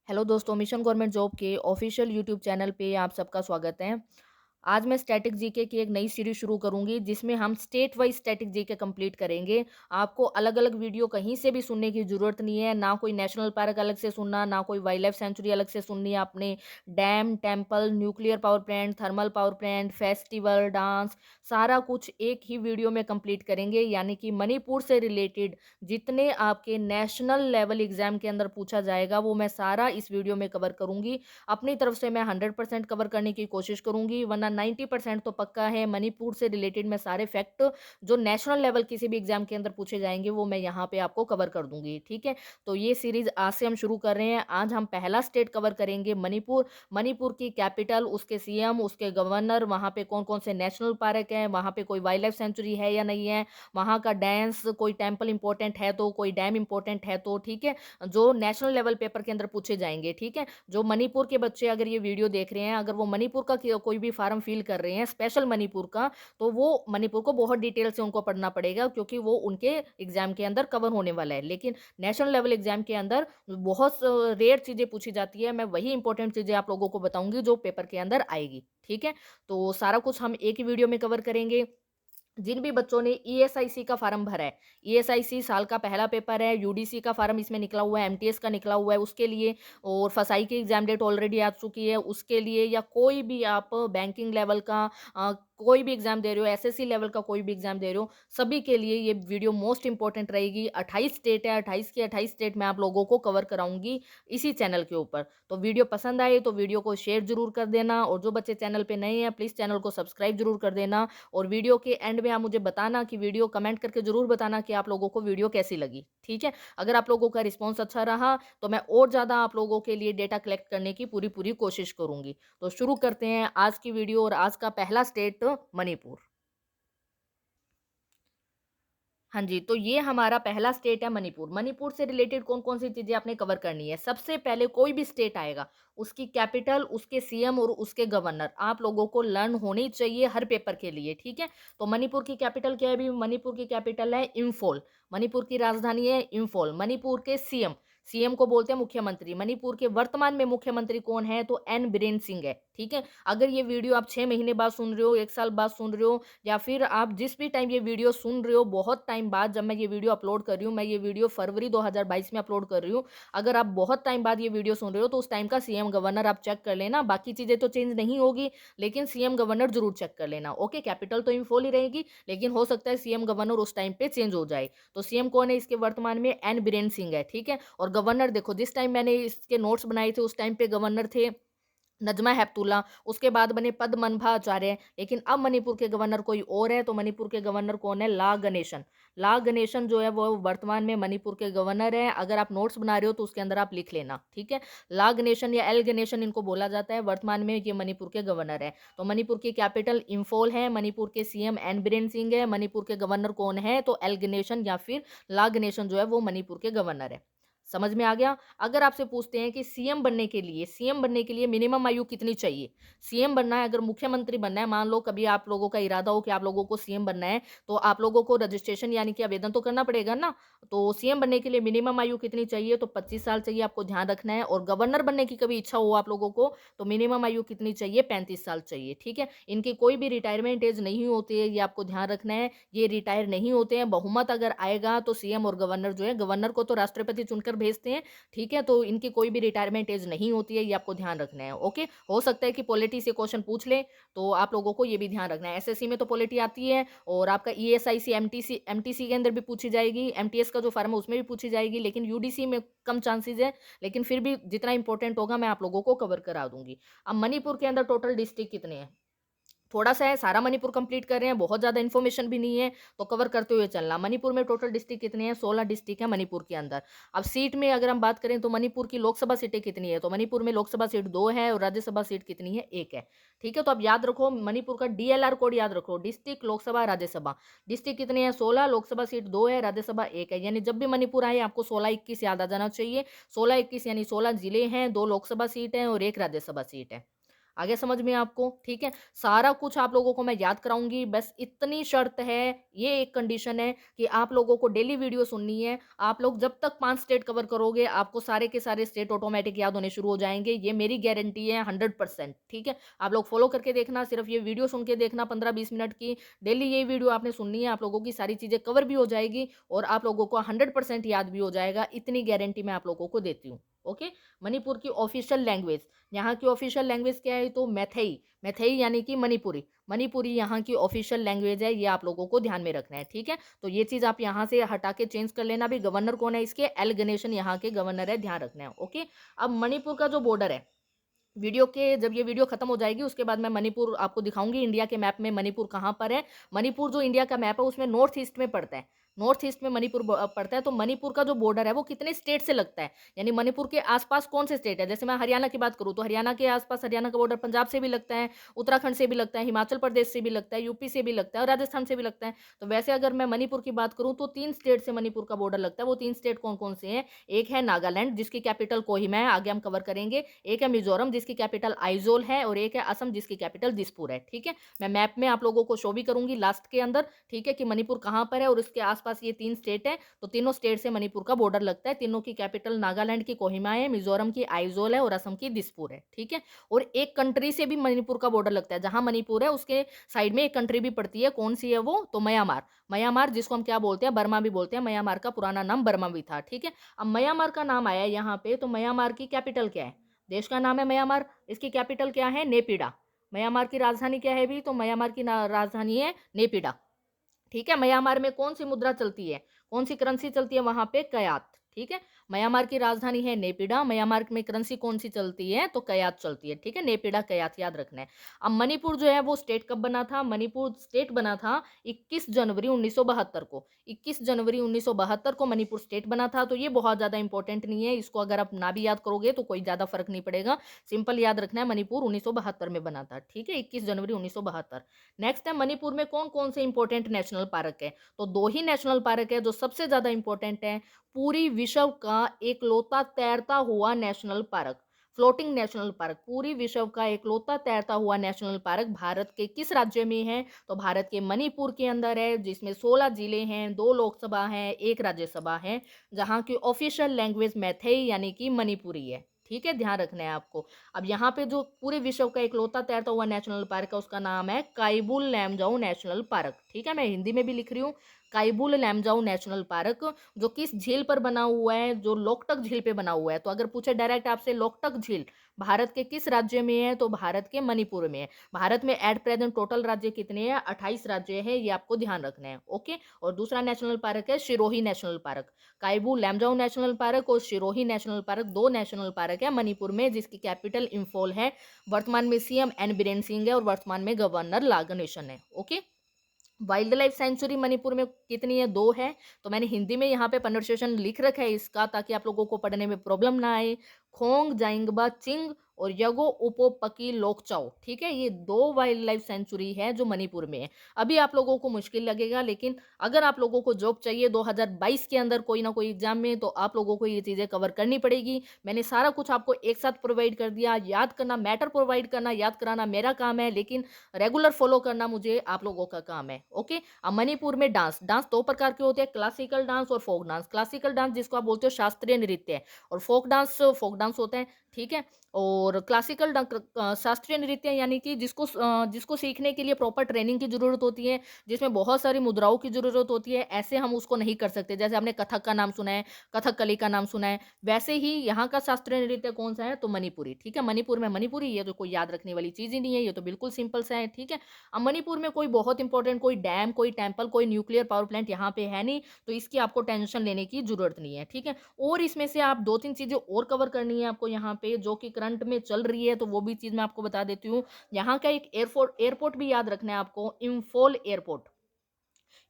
Hello दोस्तों, mission government job के official YouTube channel पे आप सबका स्वागत है। आज मैं स्टैटिक जीके की एक नई सीरीज शुरू करूंगी जिसमें हम state wise static GK complete करेंगे। आपको अलग-अलग वीडियो कहीं से भी सुनने की ज़रूरत नहीं है, ना कोई नेशनल पार्क अलग से सुनना, ना कोई वाइल्ड लाइफ सेंचुरी अलग से सुननी है आपने। Dam, temple, nuclear power plant, thermal power plant, festival, dance सारा कुछ एक ही वीडियो में कंप्लीट करेंगे। यानी कि मणिपुर से रिलेटेड जितने आपके नेशनल लेवल एग्जाम के अंदर पूछा जाएगा वो मैं सारा इस वीडियो में कवर करूंगी। अपनी तरफ से मैं 100% कवर करने की कोशिश करूंगी, वरना 90% तो पक्का है। मणिपुर से रिलेटेड मैं सारे फैक्ट जो नेशनल लेवल किसी भी एग्जाम के अंदर पूछे जाएंगे वो मैं यहाँ पे आपको कवर कर दूंगी। ठीक है, तो ये सीरीज आज से हम शुरू कर रहे हैं। आज हम पहला स्टेट कवर करेंगे मणिपुर। मणिपुर की कैपिटल, उसके सीएम, उसके गवर्नर, वहाँ पे कौन कौन से नेशनल पार्क हैं, वहाँ पे कोई वाइल्ड लाइफ सेंचुरी है या नहीं है, वहाँ का डांस, कोई टेम्पल इंपॉर्टेंट है तो, कोई डैम इंपॉर्टेंट है तो। ठीक है, जो नेशनल लेवल पेपर के अंदर पूछे जाएंगे। ठीक है, जो मणिपुर के बच्चे अगर ये वीडियो देख रहे हैं, अगर वो मणिपुर का कोई भी फार्म फिल कर रहे हैं स्पेशल मणिपुर का, तो वो मणिपुर को बहुत डिटेल से उनको पढ़ना पड़ेगा क्योंकि वो उनके एग्जाम के अंदर कवर होने वाला है। लेकिन नेशनल लेवल एग्जाम के अंदर बहुत रेयर चीजें पूछी जाती है, मैं वही इंपॉर्टेंट चीजें आप लोगों को बताऊंगी जो पेपर के अंदर आएगी। ठीक है, तो सारा कुछ हम एक ही वीडियो में कवर करेंगे। जिन भी बच्चों ने ईएसआईसी का फार्म भरा है, ईएसआईसी साल का पहला पेपर है, यूडीसी का फार्म इसमें निकला हुआ है, एमटीएस का निकला हुआ है उसके लिए, और फसाई की एग्जाम डेट ऑलरेडी आ चुकी है उसके लिए, या कोई भी आप बैंकिंग लेवल का कोई भी एग्जाम दे रहे हो, एसएससी लेवल का कोई भी एग्जाम दे रहे हो, सभी के लिए ये वीडियो मोस्ट इंपॉर्टेंट रहेगी। 28 स्टेट है, 28 की 28 स्टेट मैं आप लोगों को कवर कराऊंगी इसी चैनल के ऊपर। तो वीडियो पसंद आए तो वीडियो को शेयर जरूर कर देना, और जो बच्चे चैनल पे नए हैं प्लीज चैनल को सब्सक्राइब जरूर कर देना। और वीडियो के एंड में आप मुझे बताना कि वीडियो, कमेंट करके जरूर बताना कि आप लोगों को वीडियो कैसी लगी। ठीक है, अगर आप लोगों का रिस्पॉन्स अच्छा रहा तो मैं और ज़्यादा आप लोगों के लिए डेटा कलेक्ट करने की पूरी पूरी कोशिश करूंगी। तो शुरू करते हैं आज की वीडियो, और आज का पहला स्टेट मणिपुर। हाँ जी, तो ये हमारा पहला स्टेट है मणिपुर। मणिपुर से रिलेटेड कौन-कौन सी चीज़ें आपने कवर करनी है। सबसे पहले कोई भी स्टेट आएगा, उसकी कैपिटल, उसके सीएम और उसके गवर्नर आप लोगों को लर्न होनी चाहिए हर पेपर के लिए। ठीक है, तो मणिपुर की कैपिटल क्या है अभी? मणिपुर की कैपिटल है इम्फॉल। मणिपुर की राजधानी है इम्फॉल। मणिपुर के सीएम, सीएम को बोलते हैं मुख्यमंत्री। मणिपुर के वर्तमान में मुख्यमंत्री कौन है? तो एन बीरेन सिंह है। ठीक है, अगर ये वीडियो आप 6 महीने बाद सुन रहे हो, 1 साल बाद सुन रहे हो, या फिर आप जिस भी टाइम ये वीडियो सुन रहे हो, बहुत टाइम बाद जब मैं ये वीडियो अपलोड कर रही हूँ, मैं ये वीडियो फरवरी 2022 में अपलोड कर रही हूँ। अगर आप बहुत टाइम बाद ये वीडियो सुन रहे हो तो उस टाइम का सीएम गवर्नर आप चेक कर लेना। बाकी चीज़ें तो चेंज नहीं होगी, लेकिन सीएम गवर्नर जरूर चेक कर लेना। ओके, कैपिटल तो इम्फॉल ही रहेगी, लेकिन हो सकता है सीएम गवर्नर उस टाइम पे चेंज हो जाए। तो सीएम कौन है इसके वर्तमान में? एन बीरेन सिंह है। ठीक है, और गवर्नर देखो, जिस टाइम मैंने इसके नोट्स बनाए थे उस टाइम पे गवर्नर थे नजमा हेपतुल्ला, उसके बाद बने पद्मनभा आचार्य, लेकिन अब मणिपुर के गवर्नर कोई और है। तो मणिपुर के गवर्नर कौन है? ला गणेशन। ला गणेशन जो है वो वर्तमान में मणिपुर के गवर्नर है। अगर आप नोट्स बना रहे हो तो उसके अंदर आप लिख लेना। ठीक है, ला गणेशन या एल गणेशन इनको बोला जाता है, वर्तमान में ये मणिपुर के गवर्नर है। तो मणिपुर की कैपिटल इम्फॉल है, मणिपुर के सीएम एन बीरेन सिंह है, मणिपुर के गवर्नर कौन है? तो एल गणेशन या फिर ला गणेशन जो है वो मणिपुर के गवर्नर है। समझ में आ गया? अगर आपसे पूछते हैं कि सीएम बनने के लिए मिनिमम आयु कितनी चाहिए? सीएम बनना है, अगर मुख्यमंत्री बनना है, मान लो कभी आप लोगों का इरादा हो कि आप लोगों को सीएम बनना है, तो आप लोगों को रजिस्ट्रेशन यानी कि आवेदन तो करना पड़ेगा ना। तो सीएम बनने के लिए मिनिमम आयु कितनी चाहिए? तो 25 साल चाहिए, आपको ध्यान रखना है। और गवर्नर बनने की कभी इच्छा हो आप लोगों को तो मिनिमम आयु कितनी चाहिए? 35 साल चाहिए। ठीक है, इनकी कोई भी रिटायरमेंट एज नहीं होती है, ये आपको ध्यान रखना है। ये रिटायर नहीं होते हैं। बहुमत अगर आएगा तो सीएम और गवर्नर जो है, गवर्नर को तो राष्ट्रपति चुनकर भेजते हैं। ठीक है, तो इनकी कोई भी रिटायरमेंट एज नहीं होती है, ये आपको ध्यान रखना है। ओके, हो सकता है कि पॉलिटी से क्वेश्चन पूछ ले, तो आप लोगों को ये भी ध्यान रखना है। एसएससी में तो पॉलिटी आती है, और आपका ईएसआईसी एमटीसी एमटीसी के अंदर भी पूछी जाएगी, एमटीएस का जो फॉर्म है उसमें भी पूछी जाएगी, लेकिन यूडीसी में कम चांसेस है। लेकिन फिर भी जितना इंपॉर्टेंट होगा मैं आप लोगों को कवर करा दूंगी। अब मणिपुर के अंदर टोटल डिस्ट्रिक्ट कितने हैं? थोड़ा सा है, सारा मणिपुर कंप्लीट कर रहे हैं, बहुत ज़्यादा इन्फॉर्मेशन भी नहीं है, तो कवर करते हुए चलना। मणिपुर में टोटल डिस्ट्रिक्ट कितने हैं? 16 डिस्ट्रिक्ट है मणिपुर के अंदर। अब सीट में अगर हम बात करें तो मणिपुर की लोकसभा सीटें कितनी है? तो मणिपुर में लोकसभा सीट 2 है और राज्यसभा सीट कितनी है? 1 है। ठीक है, तो अब याद रखो मणिपुर का डीएलआर कोड याद रखो, डिस्ट्रिक्ट, लोकसभा, राज्यसभा। डिस्ट्रिक्ट कितने हैं? 16, लोकसभा सीट 2 है, राज्यसभा 1 है। यानी जब भी मणिपुर आए आपको 16-21 याद आ जाना चाहिए। 16-21 यानी 16 जिले हैं, 2 लोकसभा सीट है और 1 राज्यसभा सीट है। आगे समझ में आपको? ठीक है? सारा कुछ आप लोगों को मैं याद कराऊँगी, बस इतनी शर्त है, ये एक कंडीशन है कि आप लोगों को डेली वीडियो सुननी है। आप लोग जब तक 5 स्टेट कवर करोगे, आपको सारे के सारे स्टेट ऑटोमैटिक याद होने शुरू हो जाएँगे। ये मेरी गारंटी है 100%, ठीक है? आप लोग फॉलो करके देखना, सिर्फ़ ये वीडियो सुन के देखना 15-20 मिनट की, डेली ये वीडियो आपने सुननी है, आप लोगों की सारी चीज़ें कवर भी हो जाएगी और आप लोगों को 100% याद भी हो जाएगा, इतनी गारंटी मैं आप लोगों को देती हूँ। ओके? मणिपुर की ऑफ़िशियल लैंग्वेज, यहाँ की ऑफ़िशियल लैंग्वेज क्या है तो मैथई, मैथई यानी कि मणिपुरी। मणिपुरी यहाँ की ऑफ़िशियल लैंग्वेज है, ये आप लोगों को ध्यान में रखना है, ठीक है? तो ये चीज़ आप यहाँ से हटा के चेंज कर लेना। अभी गवर्नर कौन है इसके? एल गणेशन यहाँ के गवर्नर है, ध्यान रखना है, ओके? अब मणिपुर का जो बॉर्डर है, वीडियो के जब ये वीडियो खत्म हो जाएगी उसके बाद मैं मणिपुर आपको दिखाऊँगी इंडिया के मैप में मणिपुर कहाँ पर है। मणिपुर जो इंडिया का मैप है उसमें नॉर्थ ईस्ट में पड़ता है। नॉर्थ ईस्ट में मणिपुर पड़ता है, तो मणिपुर का जो बॉर्डर है वो कितने स्टेट से लगता है? यानी मणिपुर के आस-पास कौन से स्टेट है? जैसे मैं हरियाणा की बात करूँ तो हरियाणा के आस-पास हरियाणा का बॉर्डर पंजाब से भी लगता है, उत्तराखंड से भी लगता है, हिमाचल प्रदेश से भी लगता है, यूपी से भी लगता है और राजस्थान से भी लगता है। तो वैसे अगर मैं मणिपुर की बात करूँ तो 3 स्टेट से मणिपुर का बॉर्डर लगता है। वो 3 स्टेट कौन-कौन से हैं? एक है नागालैंड जिसकी कैपिटल कोहिमा है, आगे हम कवर करेंगे। एक है मिज़ोरम जिसकी कैपिटल आइज़ोल है और एक है असम जिसकी कैपिटल दिसपुर है, ठीक है? मैं मैप में आप लोगों को शो भी करूँगी लास्ट के अंदर, ठीक है? कि मणिपुर कहाँ पर है और इसके आस-पास ये 3 स्टेट हैं, तो तीनों स्टेट से मणिपुर का बॉर्डर लगता है। तीनों की कैपिटल नागालैंड की कोहिमा है, मिज़ोरम की आइज़ोल है और असम की दिसपुर है, ठीक है? और एक कंट्री से भी मणिपुर का बॉर्डर लगता है, जहाँ मणिपुर है उसके साइड में एक कंट्री भी पड़ती है, कौन-सी है वो? तो म्यांमार। म्यांमार जिसको हम क्या बोलते हैं? बर्मा भी बोलते हैं, म्यांमार का पुराना नाम बर्मा भी था, ठीक है? अब म्यांमार का नाम आया यहाँ पे, तो म्यांमार की कैपिटल क्या है? देश का नाम है म्यांमार, इसकी कैपिटल क्या है? नेपिडा। म्यांमार की राजधानी क्या है भी? तो म्यांमार की राजधानी है नेपिडा। ठीक है? म्यांमार में कौन-सी मुद्रा चलती है? कौन-सी करेंसी चलती है वहाँ पे? कयात, ठीक है? म्यांमार की राजधानी है नेपिडा, म्यांमार में करेंसी कौन-सी चलती है? तो कयात चलती है, ठीक है? नेपिडा, कयात याद रखना है। अब मणिपुर जो है वो स्टेट कब बना था? मणिपुर स्टेट बना था 21 जनवरी 1972 को। 21 जनवरी 1972 को मणिपुर स्टेट बना था, तो ये बहुत ज़्यादा इम्पोर्टेंट नहीं है, इसको अगर आप ना भी याद करोगे तो कोई ज़्यादा फ़र्क नहीं पड़ेगा। सिंपल याद रखना है मणिपुर 1972 में बना था, ठीक है? 21 जनवरी 1972। नेक्स्ट है मणिपुर में कौन-कौन से इंपॉर्टेंट नेशनल पार्क है? तो 2 ही नेशनल पार्क है जो सबसे ज़्यादा इंपॉर्टेंट है। पूरी विश्व का इकलौता तैरता हुआ national park, floating national park, पूरी विश्व का इकलौता तैरता हुआ नेशनल पार्क भारत के किस राज्य में है? तो भारत के मणिपुर के अंदर है, जिसमें 16 जिले हैं, 2 लोकसभा हैं, 1 राज्यसभा है, जहाँ की ऑफिशियल लैंग्वेज मैथई यानी कि मणिपुरी है। ठीक है? ध्यान रखना है आपको। अब यहाँ पे जो पूरे विश्व का इकलौता तैरता हुआ नेशनल पार्क है उसका नाम है काइबुल लैमजाओ नेशनल पार्क, ठीक है? मैं हिंदी में भी लिख रही हूँ, काइबुल लैमजाओ नेशनल पार्क, जो किस झील पर बना हुआ है? जो लोकटक झील पे बना हुआ है। तो अगर पूछे डायरेक्ट आपसे लोकटक झील भारत के किस राज्य में है? तो भारत के मणिपुर में है। भारत में एट प्रेजेंट टोटल राज्य कितने हैं? 28 राज्य हैं, ये आपको ध्यान रखना है, ओके? और दूसरा नेशनल पार्क है Sirohi national park. Keibul Lamjao national park और Sirohi national park, 2 national park है मणिपुर में, जिसकी कैपिटल इंफॉल है। वर्तमान में सीएम एन बीरेन सिंह है और वर्तमान में गवर्नर ला गणेशन है, okay? Wild life sanctuary Manipur में कितनी है? 2 है। तो मैंने हिंदी में यहाँ पे प्रोनाउंसिएशन लिख रखा है इसका, ताकि आप लोगों को पढ़ने में प्रॉब्लम ना आए। खोंग जाइंगबा चिंग और यगो उपो पकी लोकचाओ, ठीक है? ये 2 वाइल्ड लाइफ सेंचुरी है जो मणिपुर में है। अभी आप लोगों को मुश्किल लगेगा, लेकिन अगर आप लोगों को जॉब चाहिए 2022 के अंदर कोई ना कोई एग्जाम में, तो आप लोगों को ये चीज़ें कवर करनी पड़ेगी। मैंने सारा कुछ आपको एक साथ प्रोवाइड कर दिया। याद करना, मैटर प्रोवाइड करना, याद कराना मेरा काम है, लेकिन रेगुलर फॉलो करना मुझे आप लोगों का काम है, ओके? अब मणिपुर में डांस, डांस 2 प्रकार के होते हैं, क्लासिकल डांस और फोक डांस। क्लासिकल डांस जिसको आप बोलते हो शास्त्रीय नृत्य, और फोक डांस होता है, ठीक है? और क्लासिकल शास्त्रीय नृत्य यानी कि जिसको सीखने के लिए प्रॉपर ट्रेनिंग की ज़रूरत होती है, जिसमें बहुत सारी मुद्राओं की ज़रूरत होती है, ऐसे हम उसको नहीं कर सकते। जैसे आपने कथक का नाम सुना है, कथकली का नाम सुना है, वैसे ही यहाँ का शास्त्रीय नृत्य कौन-सा है? तो मणिपुरी, ठीक है? मणिपुर में मणिपुरी, ये तो कोई याद रखने वाली चीज़ ही नहीं है, ये तो बिल्कुल सिंपल सा है, ठीक है? अब मणिपुर में कोई बहुत इंपॉर्टेंट कोई डैम, कोई टेम्पल, कोई न्यूक्लियर पावर प्लांट यहाँ पे है नहीं, तो इसकी आपको टेंशन लेने की ज़रूरत नहीं है, ठीक है? और इसमें से आप 2-3 चीज़ें और कवर करनी है आपको यहाँ पे, जो कि करंट में चल रही है, तो वो भी चीज़ मैं आपको बता देती हूँ। यहाँ का एक एयरपोर्ट भी याद रखना है आपको, इम्फॉल एयरपोर्ट।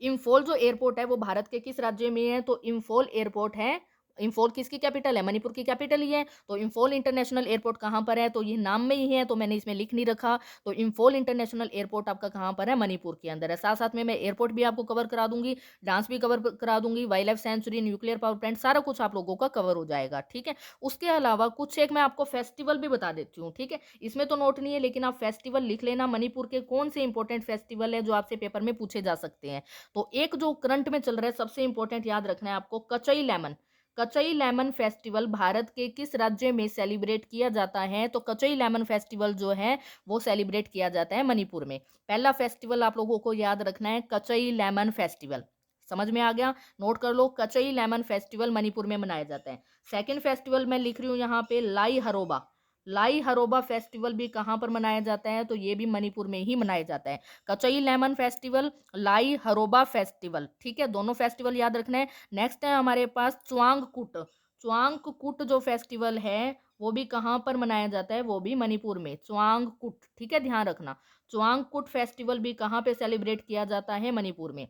इम्फॉल जो एयरपोर्ट है वो भारत के किस राज्य में है? तो इम्फॉल एयरपोर्ट है इम्फॉल किसकी कैपिटल है? मणिपुर की कैपिटल ही है। तो इम्फॉल इंटरनेशनल एयरपोर्ट कहाँ पर है? तो ये नाम में ही है, तो मैंने इसमें लिख नहीं रखा। तो इम्फॉल इंटरनेशनल एयरपोर्ट आपका कहाँ पर है? मणिपुर के अंदर है। साथ-साथ में मैं एयरपोर्ट भी आपको कवर करा दूँगी, डांस भी कवर करा दूँगी, wild life sanctuary, nuclear power plant, सारा कुछ आप लोगों का कवर हो जाएगा, ठीक है? उसके अलावा कुछ एक मैं आपको फेस्टिवल भी बता देती हूँ, ठीक है? इसमें तो नोट नहीं है, लेकिन आप फेस्टिवल लिख लेना, मणिपुर के कौन से इंपॉर्टेंट फेस्टिवल है जो आपसे पेपर में पूछे जा सकते हैं। तो एक जो करंट में चल रहा है, सबसे इंपॉर्टेंट याद रखना है आपको, कचई लेमन। कचई लेमन फेस्टिवल भारत के किस राज्य में सेलिब्रेट किया जाता है? तो कचई लेमन फेस्टिवल जो है वो सेलिब्रेट किया जाता है मणिपुर में। पहला फेस्टिवल आप लोगों को याद रखना है, कचई लेमन फेस्टिवल। समझ में आ गया? नोट कर लो, कचई लेमन फेस्टिवल मणिपुर में मनाया जाता है। सेकंड फेस्टिवल मैं लिख रही हूँ यहाँ पे, लाई हरोबा। लाई हरोबा फेस्टिवल भी कहाँ पर मनाया जाता है? तो ये भी मणिपुर में ही मनाया जाता है। कचई लेमन फेस्टिवल, लाई हरोबा फेस्टिवल, ठीक है? दोनों फेस्टिवल याद रखना है। नेक्स्ट है हमारे पास च्वांगकुट। च्वांगकुट जो फेस्टिवल है वो भी कहाँ पर मनाया जाता है? वो भी मणिपुर में, च्वांगकुट, ठीक है? ध्यान रखना, च्वांगकुट फेस्टिवल भी कहाँ पे सेलिब्रेट किया जाता है? मणिपुर में।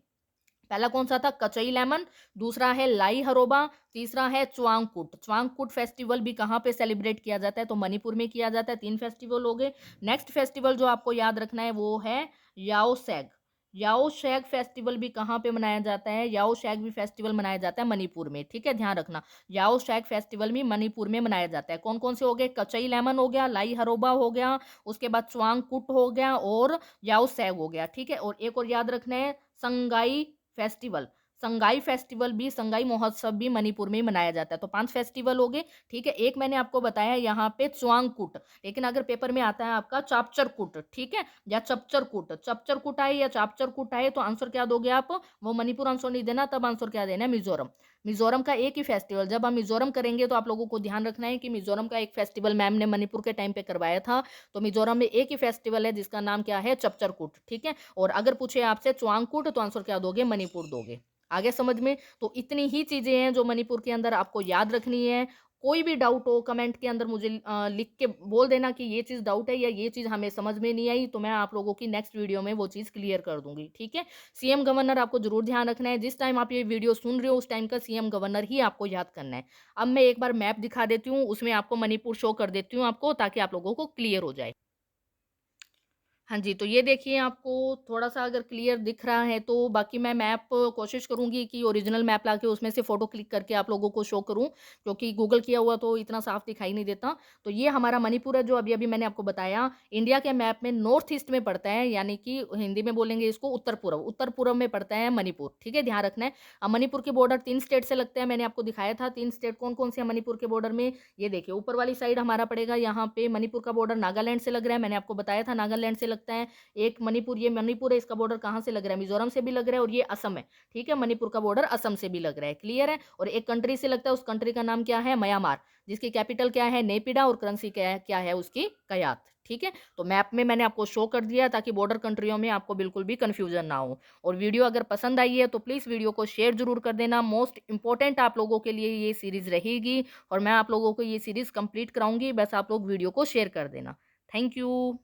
पहला कौन सा था? कचई लेमन, दूसरा है लाई हरोबा, तीसरा है च्वांगकुट। च्वांगकुट फेस्टिवल भी कहाँ पे सेलिब्रेट किया जाता है? तो मणिपुर में किया जाता है। 3 फेस्टिवल हो गए। नेक्स्ट फेस्टिवल जो आपको याद रखना है वो है याओसैग। याओसैग फेस्टिवल भी कहाँ पे मनाया जाता है? याओसैग भी फेस्टिवल मनाया जाता है मणिपुर में, ठीक है? ध्यान रखना, याओसैग फेस्टिवल भी मणिपुर में मनाया जाता है। कौन कौन से हो गए? कचई लेमन हो गया, लाई हरोबा हो गया, उसके बाद च्वांगकुट हो गया और याओसैग हो गया, ठीक है? और एक और याद रखना है, संगाई फेस्टिवल। संगाई फेस्टिवल भी, संगाई महोत्सव भी मणिपुर में ही मनाया जाता है। तो 5 फेस्टिवल हो गए, ठीक है? एक मैंने आपको बताया यहाँ पे च्वांगकुट, लेकिन अगर पेपर में आता है आपका चापचरकुट, ठीक है? या चपचरकुट, चपचरकुट आए या चापचरकुट आए तो आंसर क्या दोगे आप? वो मणिपुर आंसर नहीं देना, तब आंसर क्या देना है? मिजोरम। मिजोरम का एक ही फेस्टिवल, जब हम मिजोरम करेंगे तो आप लोगों को ध्यान रखना है कि मिजोरम का एक फेस्टिवल मैम ने मणिपुर के टाइम पे करवाया था। तो मिजोरम में एक ही फेस्टिवल है जिसका नाम क्या है? चपचरकुट, ठीक है? और अगर पूछे आपसे च्वांगकुट तो आंसर क्या दोगे? मणिपुर दोगे। आगे समझ में? तो इतनी ही चीजें हैं जो मणिपुर के अंदर आपको याद रखनी है। कोई भी डाउट हो कमेंट के अंदर मुझे लिख के बोल देना कि ये चीज़ डाउट है या ये चीज़ हमें समझ में नहीं आई, तो मैं आप लोगों की नेक्स्ट वीडियो में वो चीज़ क्लियर कर दूंगी, ठीक है? सीएम गवर्नर आपको जरूर ध्यान रखना है, जिस टाइम आप ये वीडियो सुन रहे हो उस टाइम का सीएम गवर्नर ही आपको याद करना है। अब मैं एक बार मैप दिखा देती हूँ, उसमें आपको मणिपुर शो कर देती हूँ आपको, ताकि आप लोगों को क्लियर हो जाए। हाँ जी, तो ये देखिए आपको थोड़ा-सा अगर क्लियर दिख रहा है तो बाकी मैं मैप कोशिश करूँगी कि ओरिजिनल मैप लाके उसमें से फ़ोटो क्लिक करके आप लोगों को शो करूँ, क्योंकि गूगल किया हुआ तो इतना साफ दिखाई नहीं देता। तो ये हमारा मणिपुर है जो अभी-अभी मैंने आपको बताया, इंडिया के मैप में नॉर्थ ईस्ट में पड़ता है, यानी कि हिंदी में बोलेंगे इसको उत्तर-पूर्व, उत्तर-पूर्व में पड़ता है मणिपुर, ठीक है? ध्यान रखना है। मणिपुर के बॉर्डर 3 स्टेट से लगते हैं, मैंने आपको दिखाया था 3 स्टेट कौन-कौन से हैं मणिपुर के बॉर्डर में। ये देखिए ऊपर वाली साइड हमारा पड़ेगा, यहाँ पे मणिपुर का बॉर्डर नागालैंड से लग रहा है, मैंने आपको बताया था नागालैंड से लगता है। एक मणिपुर, ये मणिपुर है, इसका बॉर्डर कहाँ से लग रहा है? मिजोरम से भी लग रहा है और ये असम है, ठीक है? मणिपुर का बॉर्डर असम से भी लग रहा है, क्लियर है? और एक कंट्री से लगता है, उस कंट्री का नाम क्या है? म्यांमार, जिसकी कैपिटल क्या है? नेपिडा, और करेंसी क्या है उसकी? कयात, ठीक है? तो मैप में मैंने आपको शो कर दिया ताकि बॉर्डर कंट्रियों में आपको बिल्कुल भी कंफ्यूजन ना हो। और वीडियो अगर पसंद आई है तो प्लीज़ वीडियो को शेयर जरूर कर देना। मोस्ट इंपॉर्टेंट आप लोगों के लिए ये सीरीज़ रहेगी और मैं आप लोगों को ये सीरीज़ कंप्लीट कराऊंगी, बस आप लोग वीडियो को शेयर कर देना। Thank you.